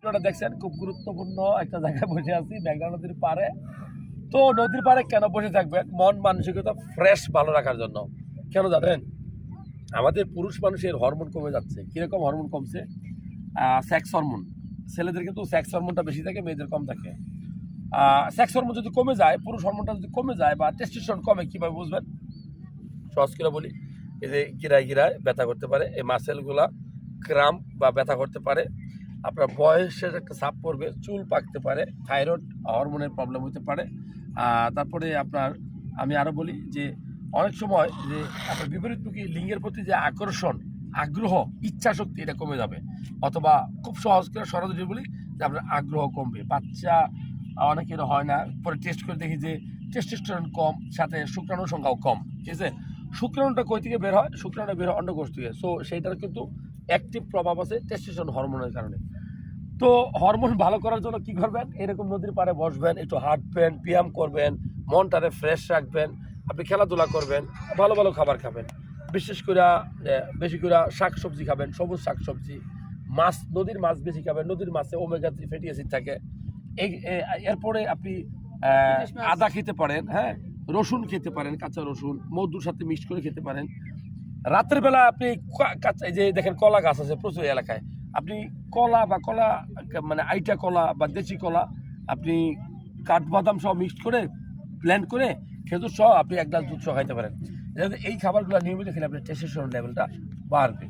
আপনারা দেখছেন খুব গুরুত্বপূর্ণ একটা জায়গায় বসে আছি মেঘনা নদীর পাড়ে। তো নদীর পাড়ে কেন বসে থাকবেন? মন মানসিকতা ফ্রেশ ভালো রাখার জন্য। কেন জানেন? আমাদের পুরুষ মানুষের হরমোন কমে যাচ্ছে। কিরকম হরমোন কমছে? Sex hormone. ছেলেদের কিন্তু সেক্স হরমোনটা বেশি থাকে, মেয়েদের কম থাকে। সেক্স হরমোন যদি কমে যায়, পুরুষ হরমোনটা যদি কমে যায় বা টেস্টোস্টেরন কমে, কীভাবে বুঝবেন? সহজ করে বলি, এই যে গিরায় গিরায় ব্যথা করতে পারে, এই মাসেলগুলা ক্রাম্প বা ব্যথা করতে পারে, আপনার বয়সের একটা চাপ পড়বে, চুল পাকতে পারে, থাইরয়েড হরমোনের প্রবলেম হতে পারে। তারপরে আপনার আমি আরও বলি যে অনেক সময় যে আপনার বিপরীতমুখী লিঙ্গের প্রতি যে আকর্ষণ, আগ্রহ, ইচ্ছা শক্তি এটা কমে যাবে। অথবা খুব সহজ করে সরাসরি বলি যে আপনার আগ্রহ কমবে। বাচ্চা অনেকের হয় না, পরে টেস্ট করে দেখি যে টেস্টোস্টেরন কম, সাথে শুক্রাণুর সংখ্যাও কম। ঠিক আছে? শুক্রাণুটা কই থেকে বের হয়? শুক্রাণুটা বের হয় অন্ডকোষ থেকে। সো সেইটার কিন্তু অ্যাক্টিভ প্রভাব আছে টেস্টোস্টেরন হরমোনের কারণে। তো হরমোন ভালো করার জন্য কি করবেন? এরকম নদীর পাড়ে বসবেন, একটু হাঁটবেন, ব্যায়াম করবেন, মনটারে ফ্রেশ রাখবেন, আপনি খেলাধুলা করবেন, ভালো ভালো খাবার খাবেন, বিশেষ করে বেশি করে শাক সবজি খাবেন, সবুজ শাক সবজি, মাছ, নদীর মাছ বেশি খাবেন। নদীর মাছে ওমেগা 3 ফ্যাটি অ্যাসিড থাকে। এরপরে আপনি আদা খেতে পারেন, হ্যাঁ, রসুন খেতে পারেন, কাঁচা রসুন মধুর সাথে মিক্স করে খেতে পারেন। রাতের বেলা আপনি এই যে দেখেন কলা গাছ আছে প্রচুর এলাকায়, আপনি কলা বা কলা মানে আইটা কলা বা দেশি কলা আপনি কাঠবাদাম সহ মিক্সড করে ব্লেন্ড করে খেজুর সহ আপনি এক গ্লাস দুধ সহ খাইতে পারেন। এই খাবারগুলো নিয়মিত খেলে আপনার টেস্টোস্টেরন লেভেলটা বাড়বে।